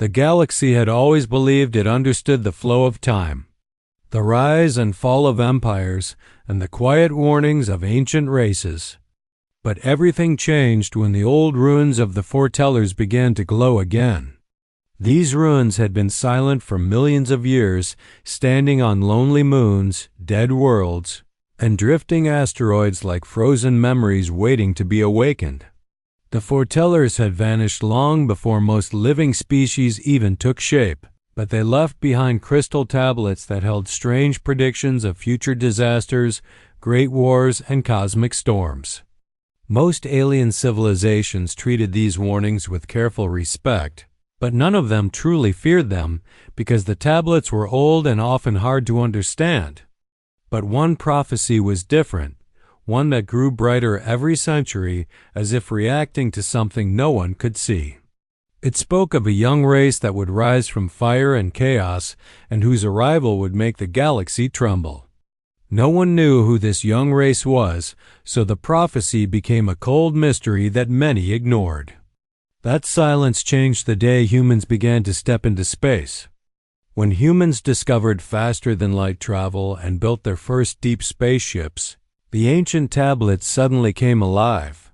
The galaxy had always believed it understood the flow of time, the rise and fall of empires, and the quiet warnings of ancient races. But everything changed when the old ruins of the foretellers began to glow again. These ruins had been silent for millions of years, standing on lonely moons, dead worlds, and drifting asteroids like frozen memories waiting to be awakened. The foretellers had vanished long before most living species even took shape, but they left behind crystal tablets that held strange predictions of future disasters, great wars, and cosmic storms. Most alien civilizations treated these warnings with careful respect, but none of them truly feared them because the tablets were old and often hard to understand. But one prophecy was different, one that grew brighter every century as if reacting to something no one could see. It spoke of a young race that would rise from fire and chaos and whose arrival would make the galaxy tremble. No one knew who this young race was, so the prophecy became a cold mystery that many ignored. That silence changed the day humans began to step into space. When humans discovered faster-than-light travel and built their first deep spaceships, the ancient tablets suddenly came alive.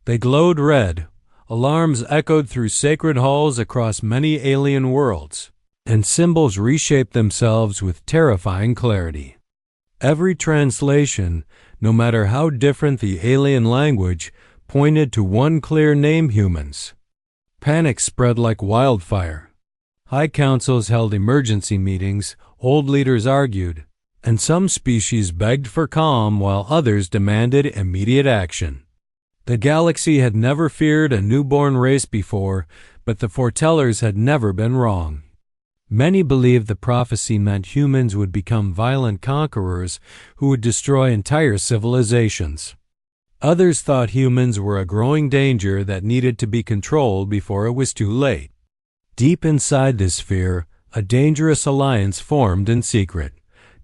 They glowed red, alarms echoed through sacred halls across many alien worlds, and symbols reshaped themselves with terrifying clarity. Every translation, no matter how different the alien language, pointed to one clear name: humans. Panic spread like wildfire. High councils held emergency meetings, old leaders argued, and some species begged for calm while others demanded immediate action. The galaxy had never feared a newborn race before, but the foretellers had never been wrong. Many believed the prophecy meant humans would become violent conquerors who would destroy entire civilizations. Others thought humans were a growing danger that needed to be controlled before it was too late. Deep inside this fear, a dangerous alliance formed in secret,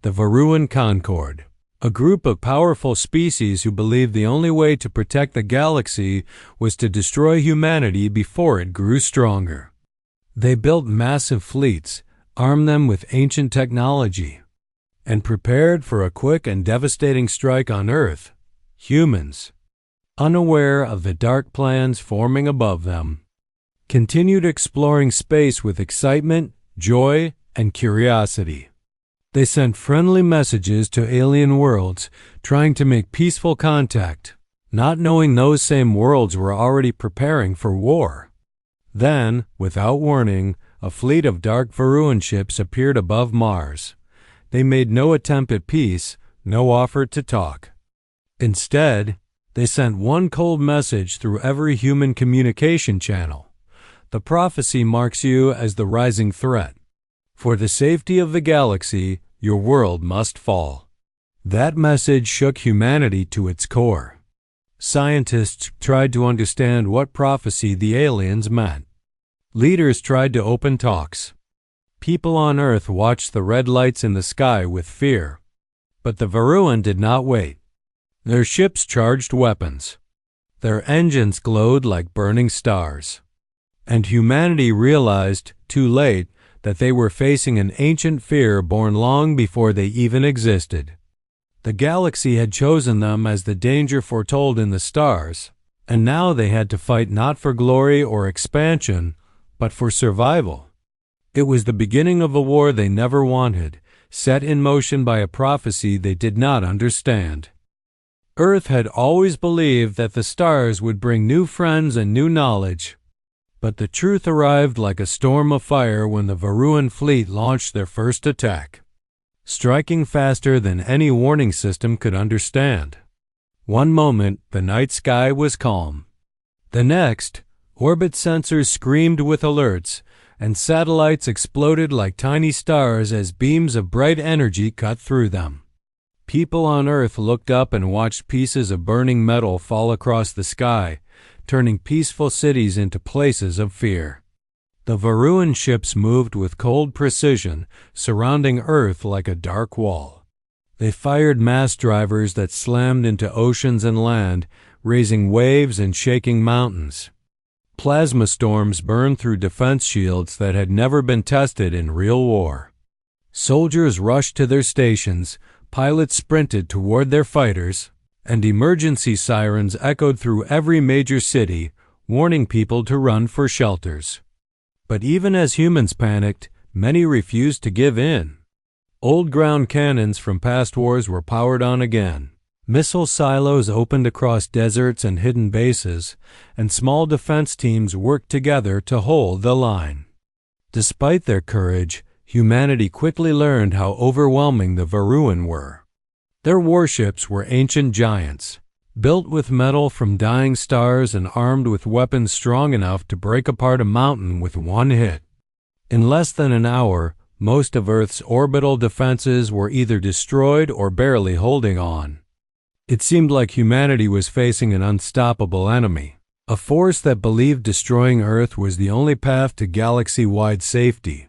the Varuan Concord, a group of powerful species who believed the only way to protect the galaxy was to destroy humanity before it grew stronger. They built massive fleets, armed them with ancient technology, and prepared for a quick and devastating strike on Earth. Humans, unaware of the dark plans forming above them, continued exploring space with excitement, joy, and curiosity. They sent friendly messages to alien worlds, trying to make peaceful contact, not knowing those same worlds were already preparing for war. Then, without warning, a fleet of dark Varuan ships appeared above Mars. They made no attempt at peace, no offer to talk. Instead, they sent one cold message through every human communication channel. The prophecy marks you as the rising threat. For the safety of the galaxy, your world must fall. That message shook humanity to its core. Scientists tried to understand what prophecy the aliens meant. Leaders tried to open talks. People on Earth watched the red lights in the sky with fear. But the Varuan did not wait. Their ships charged weapons. Their engines glowed like burning stars. And humanity realized, too late, that they were facing an ancient fear born long before they even existed. The galaxy had chosen them as the danger foretold in the stars, and now they had to fight not for glory or expansion, but for survival. It was the beginning of a war they never wanted, set in motion by a prophecy they did not understand. Earth had always believed that the stars would bring new friends and new knowledge, but the truth arrived like a storm of fire when the Varuan fleet launched their first attack, striking faster than any warning system could understand. One moment, the night sky was calm. The next, orbit sensors screamed with alerts, and satellites exploded like tiny stars as beams of bright energy cut through them. People on Earth looked up and watched pieces of burning metal fall across the sky, turning peaceful cities into places of fear. The Varuan ships moved with cold precision, surrounding Earth like a dark wall. They fired mass drivers that slammed into oceans and land, raising waves and shaking mountains. Plasma storms burned through defense shields that had never been tested in real war. Soldiers rushed to their stations, pilots sprinted toward their fighters, and emergency sirens echoed through every major city, warning people to run for shelters. But even as humans panicked, many refused to give in. Old ground cannons from past wars were powered on again. Missile silos opened across deserts and hidden bases, and small defense teams worked together to hold the line. Despite their courage, humanity quickly learned how overwhelming the Varuan were. Their warships were ancient giants, built with metal from dying stars and armed with weapons strong enough to break apart a mountain with one hit. In less than an hour, most of Earth's orbital defenses were either destroyed or barely holding on. It seemed like humanity was facing an unstoppable enemy, a force that believed destroying Earth was the only path to galaxy-wide safety.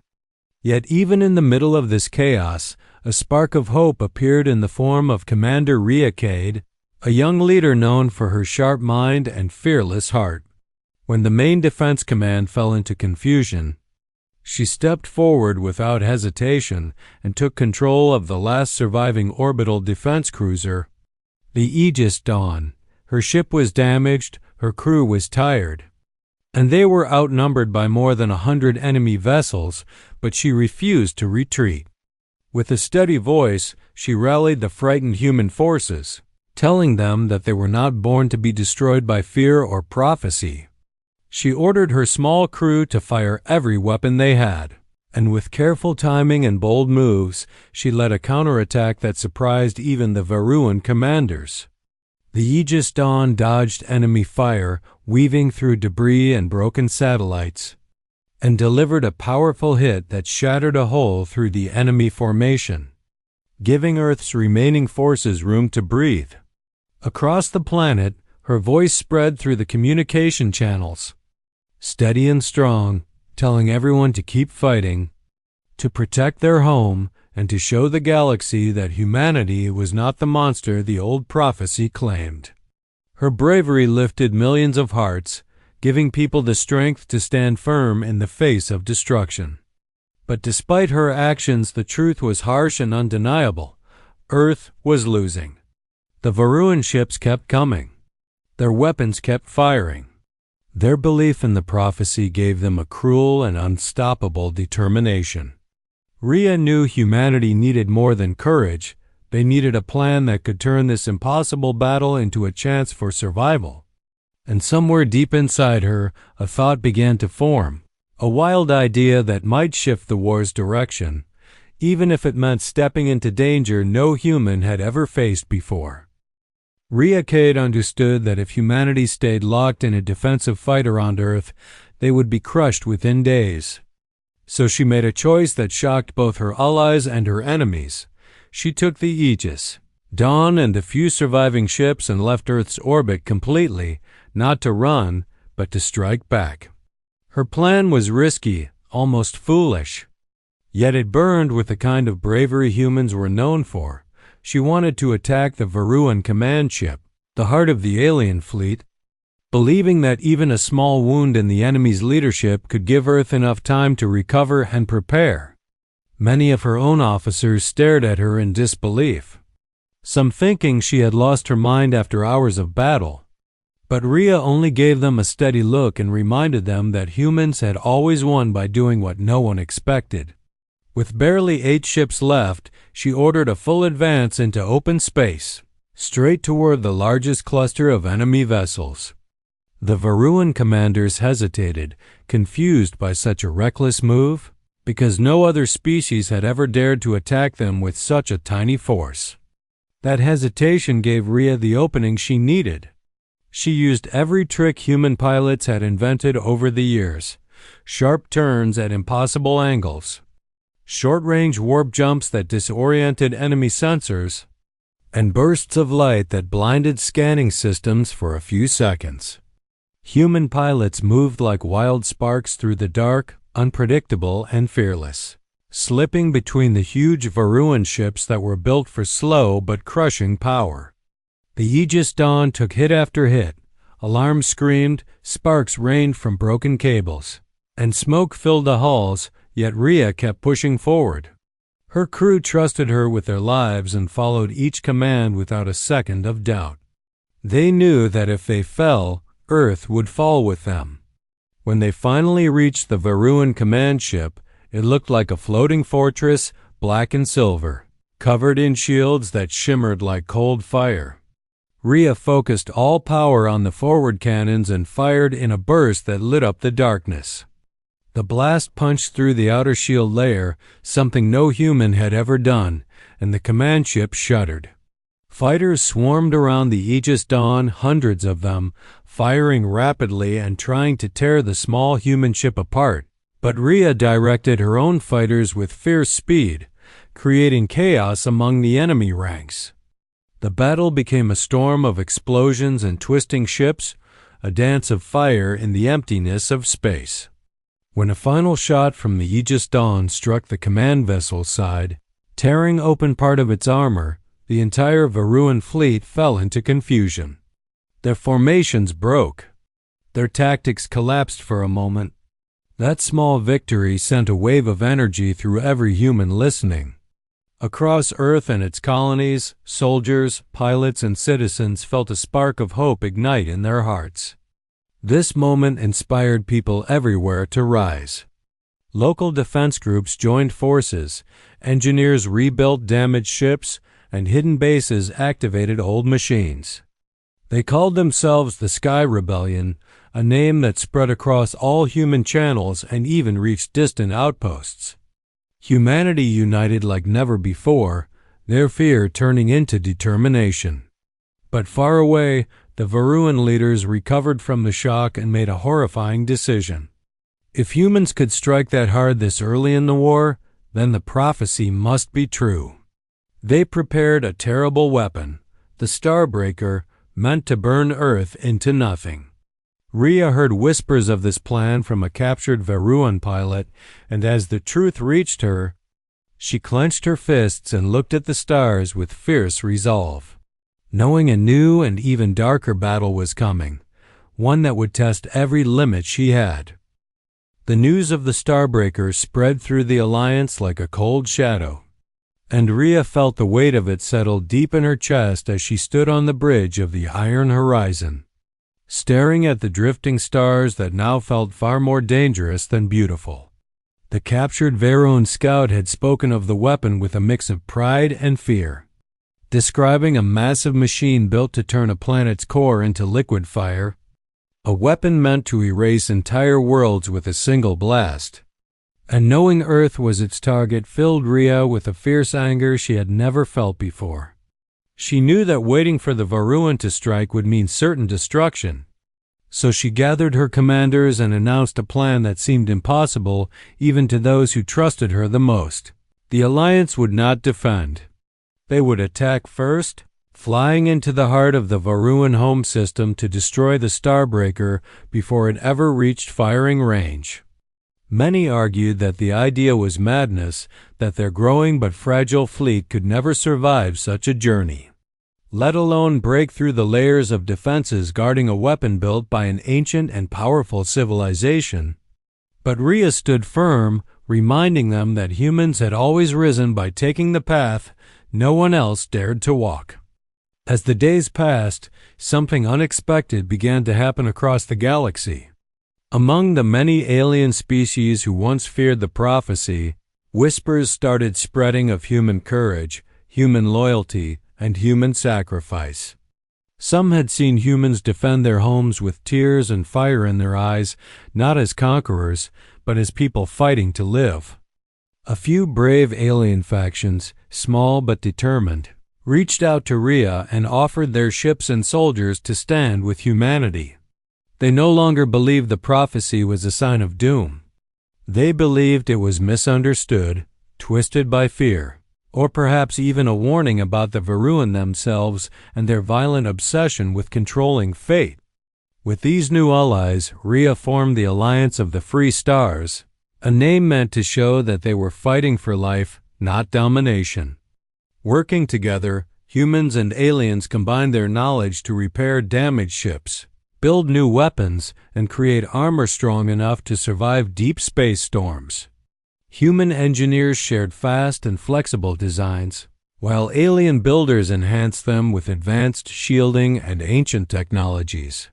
Yet even in the middle of this chaos, a spark of hope appeared in the form of Commander Riacade, a young leader known for her sharp mind and fearless heart. When the main defense command fell into confusion, she stepped forward without hesitation and took control of the last surviving orbital defense cruiser, the Aegis Dawn. Her ship was damaged, her crew was tired, and they were outnumbered by more than 100 enemy vessels, but she refused to retreat. With a steady voice, she rallied the frightened human forces, telling them that they were not born to be destroyed by fear or prophecy. She ordered her small crew to fire every weapon they had, and with careful timing and bold moves, she led a counterattack that surprised even the Varuan commanders. The Aegis Dawn dodged enemy fire, weaving through debris and broken satellites, and delivered a powerful hit that shattered a hole through the enemy formation, giving Earth's remaining forces room to breathe. Across the planet, her voice spread through the communication channels, steady and strong, telling everyone to keep fighting, to protect their home, and to show the galaxy that humanity was not the monster the old prophecy claimed. Her bravery lifted millions of hearts, giving people the strength to stand firm in the face of destruction. But despite her actions, the truth was harsh and undeniable. Earth was losing. The Varuan ships kept coming. Their weapons kept firing. Their belief in the prophecy gave them a cruel and unstoppable determination. Rhea knew humanity needed more than courage. They needed a plan that could turn this impossible battle into a chance for survival. And somewhere deep inside her, a thought began to form, a wild idea that might shift the war's direction, even if it meant stepping into danger no human had ever faced before. Riacade understood that if humanity stayed locked in a defensive fight around Earth, they would be crushed within days. So she made a choice that shocked both her allies and her enemies. She took the Aegis Dawn and the few surviving ships and left Earth's orbit completely, not to run, but to strike back. Her plan was risky, almost foolish. Yet it burned with the kind of bravery humans were known for. She wanted to attack the Varuan command ship, the heart of the alien fleet, believing that even a small wound in the enemy's leadership could give Earth enough time to recover and prepare. Many of her own officers stared at her in disbelief, some thinking she had lost her mind after hours of battle. But Rhea only gave them a steady look and reminded them that humans had always won by doing what no one expected. With barely 8 ships left, she ordered a full advance into open space, straight toward the largest cluster of enemy vessels. The Varuan commanders hesitated, confused by such a reckless move, because no other species had ever dared to attack them with such a tiny force. That hesitation gave Rhea the opening she needed. She used every trick human pilots had invented over the years: sharp turns at impossible angles, short-range warp jumps that disoriented enemy sensors, and bursts of light that blinded scanning systems for a few seconds. Human pilots moved like wild sparks through the dark, unpredictable and fearless, slipping between the huge Varuan ships that were built for slow but crushing power. The Aegis Dawn took hit after hit, Alarms screamed, sparks rained from broken cables, and smoke filled the halls, yet Rhea kept pushing forward. Her crew trusted her with their lives and followed each command without a second of doubt. They knew that if they fell, Earth would fall with them. When they finally reached the Varuan command ship, it looked like a floating fortress, black and silver, covered in shields that shimmered like cold fire. Rhea focused all power on the forward cannons and fired in a burst that lit up the darkness. The blast punched through the outer shield layer, something no human had ever done, and the command ship shuddered. Fighters swarmed around the Aegis Dawn, hundreds of them, firing rapidly and trying to tear the small human ship apart. But Rhea directed her own fighters with fierce speed, creating chaos among the enemy ranks. The battle became a storm of explosions and twisting ships, a dance of fire in the emptiness of space. When a final shot from the Aegis Dawn struck the command vessel's side, tearing open part of its armor, the entire Varuan fleet fell into confusion. Their formations broke. Their tactics collapsed for a moment. That small victory sent a wave of energy through every human listening. Across Earth and its colonies, soldiers, pilots, and citizens felt a spark of hope ignite in their hearts. This moment inspired people everywhere to rise. Local defense groups joined forces, engineers rebuilt damaged ships, and hidden bases activated old machines. They called themselves the Sky Rebellion, a name that spread across all human channels and even reached distant outposts. Humanity united like never before, their fear turning into determination. But far away, the Varuan leaders recovered from the shock and made a horrifying decision. If humans could strike that hard this early in the war, then the prophecy must be true. They prepared a terrible weapon, the Starbreaker, meant to burn Earth into nothing. Rhea heard whispers of this plan from a captured Varuan pilot, and as the truth reached her, she clenched her fists and looked at the stars with fierce resolve. Knowing a new and even darker battle was coming, one that would test every limit she had. The news of the Starbreaker spread through the Alliance like a cold shadow, and Rhea felt the weight of it settle deep in her chest as she stood on the bridge of the Iron Horizon, staring at the drifting stars that now felt far more dangerous than beautiful. The captured Varuan scout had spoken of the weapon with a mix of pride and fear, describing a massive machine built to turn a planet's core into liquid fire, a weapon meant to erase entire worlds with a single blast. And knowing Earth was its target filled Rhea with a fierce anger she had never felt before. She knew that waiting for the Varuan to strike would mean certain destruction, so she gathered her commanders and announced a plan that seemed impossible even to those who trusted her the most. The Alliance would not defend. They would attack first, flying into the heart of the Varuan home system to destroy the Starbreaker before it ever reached firing range. Many argued that the idea was madness, that their growing but fragile fleet could never survive such a journey, let alone break through the layers of defenses guarding a weapon built by an ancient and powerful civilization. But Rhea stood firm, reminding them that humans had always risen by taking the path no one else dared to walk. As the days passed, something unexpected began to happen across the galaxy. Among the many alien species who once feared the prophecy, whispers started spreading of human courage, human loyalty, and human sacrifice. Some had seen humans defend their homes with tears and fire in their eyes, not as conquerors, but as people fighting to live. A few brave alien factions, small but determined, reached out to Rhea and offered their ships and soldiers to stand with humanity. They no longer believed the prophecy was a sign of doom. They believed it was misunderstood, twisted by fear, or perhaps even a warning about the Varuan themselves and their violent obsession with controlling fate. With these new allies, Rhea formed the Alliance of the Free Stars, a name meant to show that they were fighting for life, not domination. Working together, humans and aliens combined their knowledge to repair damaged ships, build new weapons, and create armor strong enough to survive deep space storms. Human engineers shared fast and flexible designs, while alien builders enhanced them with advanced shielding and ancient technologies.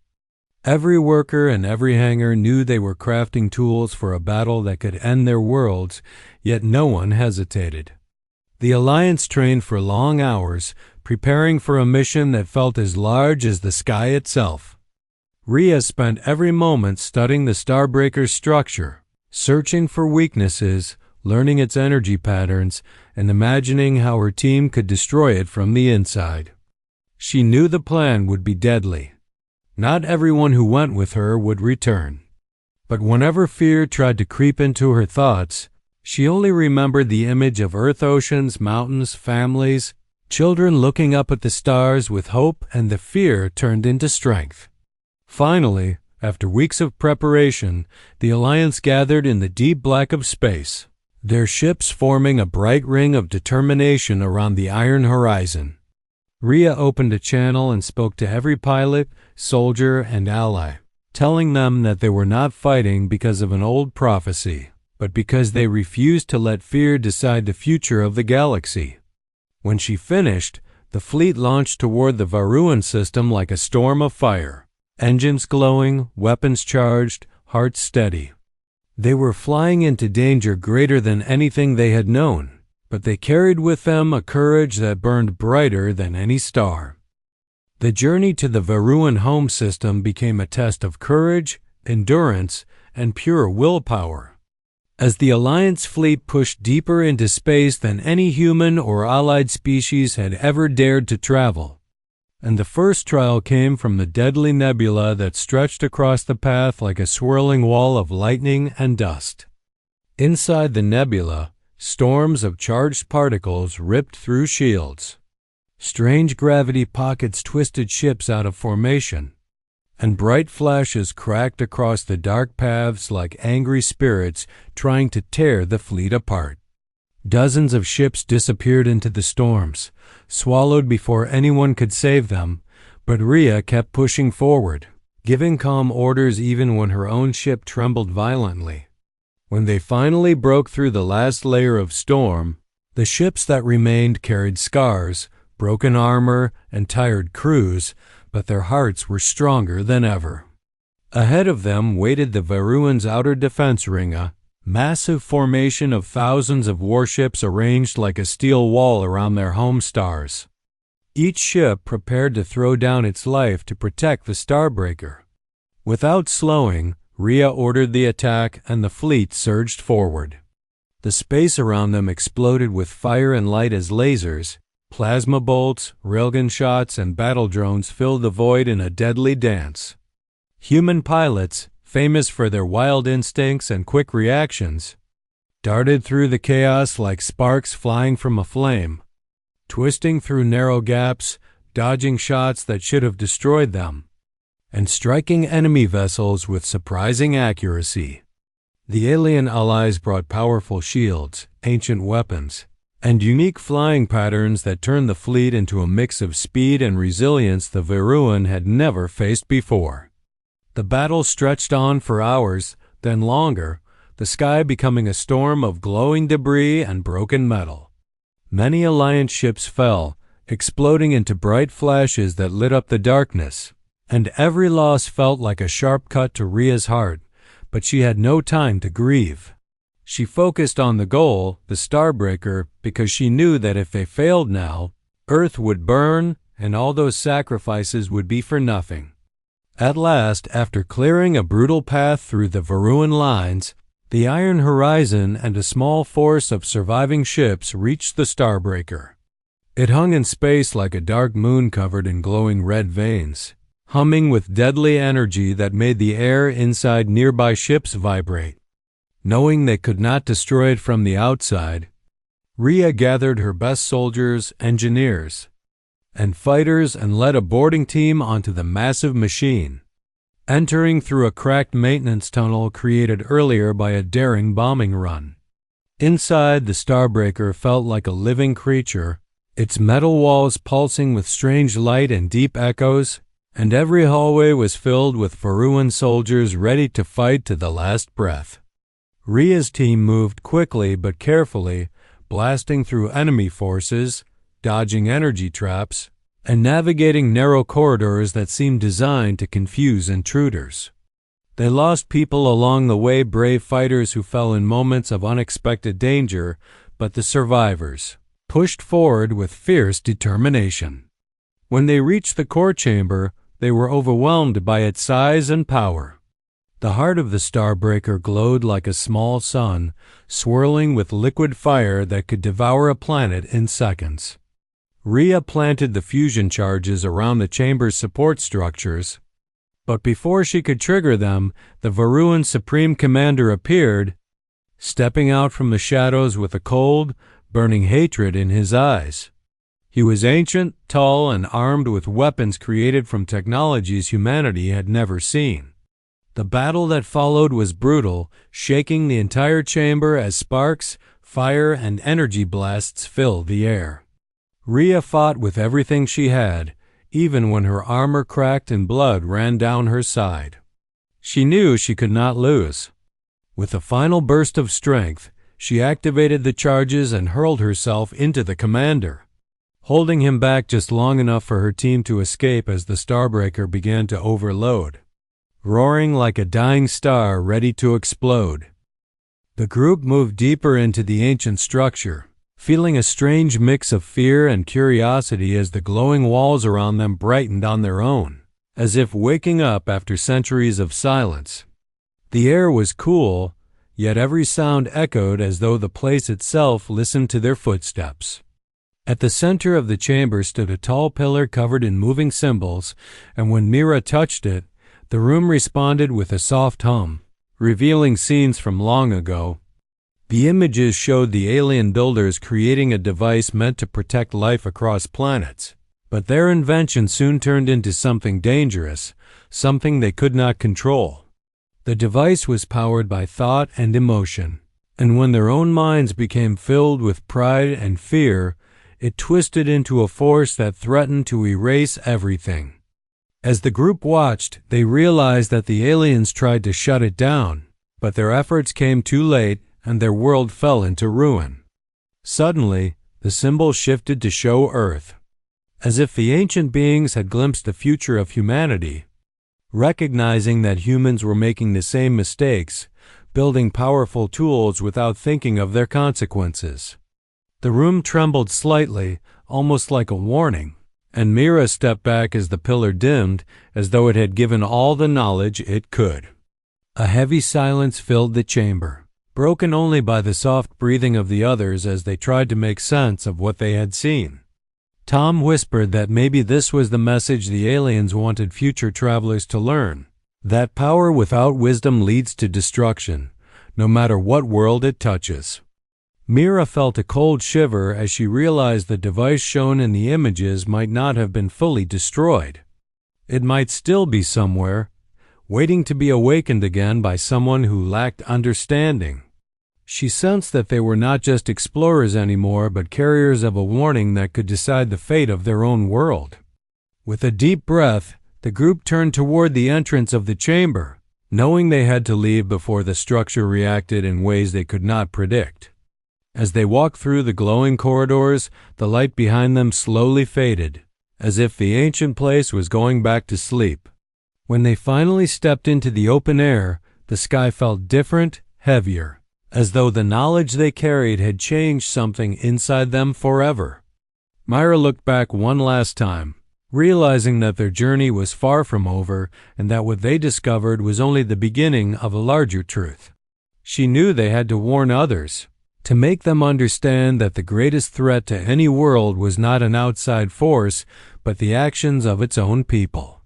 Every worker and every hangar knew they were crafting tools for a battle that could end their worlds, yet no one hesitated. The Alliance trained for long hours, preparing for a mission that felt as large as the sky itself. Rhea spent every moment studying the Starbreaker's structure, searching for weaknesses, learning its energy patterns, and imagining how her team could destroy it from the inside. She knew the plan would be deadly. Not everyone who went with her would return. But whenever fear tried to creep into her thoughts, she only remembered the image of Earth oceans, mountains, families, children looking up at the stars with hope, and the fear turned into strength. Finally, after weeks of preparation, the Alliance gathered in the deep black of space, their ships forming a bright ring of determination around the iron horizon. Rhea opened a channel and spoke to every pilot, soldier, and ally, telling them that they were not fighting because of an old prophecy, but because they refused to let fear decide the future of the galaxy. When she finished, the fleet launched toward the Varuan system like a storm of fire, engines glowing, weapons charged, hearts steady. They were flying into danger greater than anything they had known, but they carried with them a courage that burned brighter than any star. The journey to the Varuan home system became a test of courage, endurance, and pure willpower. As the Alliance fleet pushed deeper into space than any human or allied species had ever dared to travel, and the first trial came from the deadly nebula that stretched across the path like a swirling wall of lightning and dust. Inside the nebula, storms of charged particles ripped through shields. Strange gravity pockets twisted ships out of formation, and bright flashes cracked across the dark paths like angry spirits trying to tear the fleet apart. Dozens of ships disappeared into the storms, swallowed before anyone could save them, but Rhea kept pushing forward, giving calm orders even when her own ship trembled violently. When they finally broke through the last layer of storm, the ships that remained carried scars, broken armor, and tired crews, but their hearts were stronger than ever. Ahead of them waited the Varuan's outer defense ring, a massive formation of thousands of warships arranged like a steel wall around their home stars. Each ship prepared to throw down its life to protect the Starbreaker. Without slowing, Rhea ordered the attack, and the fleet surged forward. The space around them exploded with fire and light as lasers. Plasma bolts, railgun shots, and battle drones filled the void in a deadly dance. Human pilots, famous for their wild instincts and quick reactions, darted through the chaos like sparks flying from a flame, twisting through narrow gaps, dodging shots that should have destroyed them, and striking enemy vessels with surprising accuracy. The alien allies brought powerful shields, ancient weapons, and unique flying patterns that turned the fleet into a mix of speed and resilience the Varuan had never faced before. The battle stretched on for hours, then longer, the sky becoming a storm of glowing debris and broken metal. Many Alliance ships fell, exploding into bright flashes that lit up the darkness, and every loss felt like a sharp cut to Rhea's heart, but she had no time to grieve. She focused on the goal, the Starbreaker, because she knew that if they failed now, Earth would burn and all those sacrifices would be for nothing. At last, after clearing a brutal path through the Varuan lines, the Iron Horizon and a small force of surviving ships reached the Starbreaker. It hung in space like a dark moon covered in glowing red veins, humming with deadly energy that made the air inside nearby ships vibrate. Knowing they could not destroy it from the outside, Rhea gathered her best soldiers, engineers, and fighters and led a boarding team onto the massive machine, entering through a cracked maintenance tunnel created earlier by a daring bombing run. Inside, the Starbreaker felt like a living creature, its metal walls pulsing with strange light and deep echoes, and every hallway was filled with Faruan soldiers ready to fight to the last breath. Ria's team moved quickly but carefully, blasting through enemy forces, dodging energy traps, and navigating narrow corridors that seemed designed to confuse intruders. They lost people along the way, brave fighters who fell in moments of unexpected danger, but the survivors pushed forward with fierce determination. When they reached the core chamber, they were overwhelmed by its size and power. The heart of the Starbreaker glowed like a small sun, swirling with liquid fire that could devour a planet in seconds. Ria planted the fusion charges around the chamber's support structures, but before she could trigger them, the Varuan Supreme Commander appeared, stepping out from the shadows with a cold, burning hatred in his eyes. He was ancient, tall, and armed with weapons created from technologies humanity had never seen. The battle that followed was brutal, shaking the entire chamber as sparks, fire, and energy blasts filled the air. Ria fought with everything she had, even when her armor cracked and blood ran down her side. She knew she could not lose. With a final burst of strength, she activated the charges and hurled herself into the commander, holding him back just long enough for her team to escape as the Starbreaker began to overload, roaring like a dying star ready to explode. The group moved deeper into the ancient structure, feeling a strange mix of fear and curiosity as the glowing walls around them brightened on their own, as if waking up after centuries of silence. The air was cool, yet every sound echoed as though the place itself listened to their footsteps. At the center of the chamber stood a tall pillar covered in moving symbols, and when Mira touched it, the room responded with a soft hum, revealing scenes from long ago. The images showed the alien builders creating a device meant to protect life across planets, but their invention soon turned into something dangerous, something they could not control. The device was powered by thought and emotion, and when their own minds became filled with pride and fear, it twisted into a force that threatened to erase everything. As the group watched, they realized that the aliens tried to shut it down, but their efforts came too late and their world fell into ruin. Suddenly, the symbol shifted to show Earth, as if the ancient beings had glimpsed the future of humanity, recognizing that humans were making the same mistakes, building powerful tools without thinking of their consequences. The room trembled slightly, almost like a warning, and Mira stepped back as the pillar dimmed, as though it had given all the knowledge it could. A heavy silence filled the chamber, broken only by the soft breathing of the others as they tried to make sense of what they had seen. Tom whispered that maybe this was the message the aliens wanted future travelers to learn, that power without wisdom leads to destruction, no matter what world it touches. Mira felt a cold shiver as she realized the device shown in the images might not have been fully destroyed. It might still be somewhere, waiting to be awakened again by someone who lacked understanding. She sensed that they were not just explorers anymore, but carriers of a warning that could decide the fate of their own world. With a deep breath, the group turned toward the entrance of the chamber, knowing they had to leave before the structure reacted in ways they could not predict. As they walked through the glowing corridors, the light behind them slowly faded, as if the ancient place was going back to sleep. When they finally stepped into the open air, the sky felt different, heavier, as though the knowledge they carried had changed something inside them forever. Myra looked back one last time, realizing that their journey was far from over and that what they discovered was only the beginning of a larger truth. She knew they had to warn others, to make them understand that the greatest threat to any world was not an outside force, but the actions of its own people.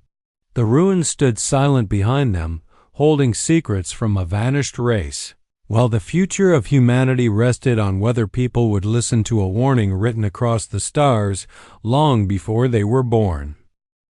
The ruins stood silent behind them, holding secrets from a vanished race, while the future of humanity rested on whether people would listen to a warning written across the stars long before they were born.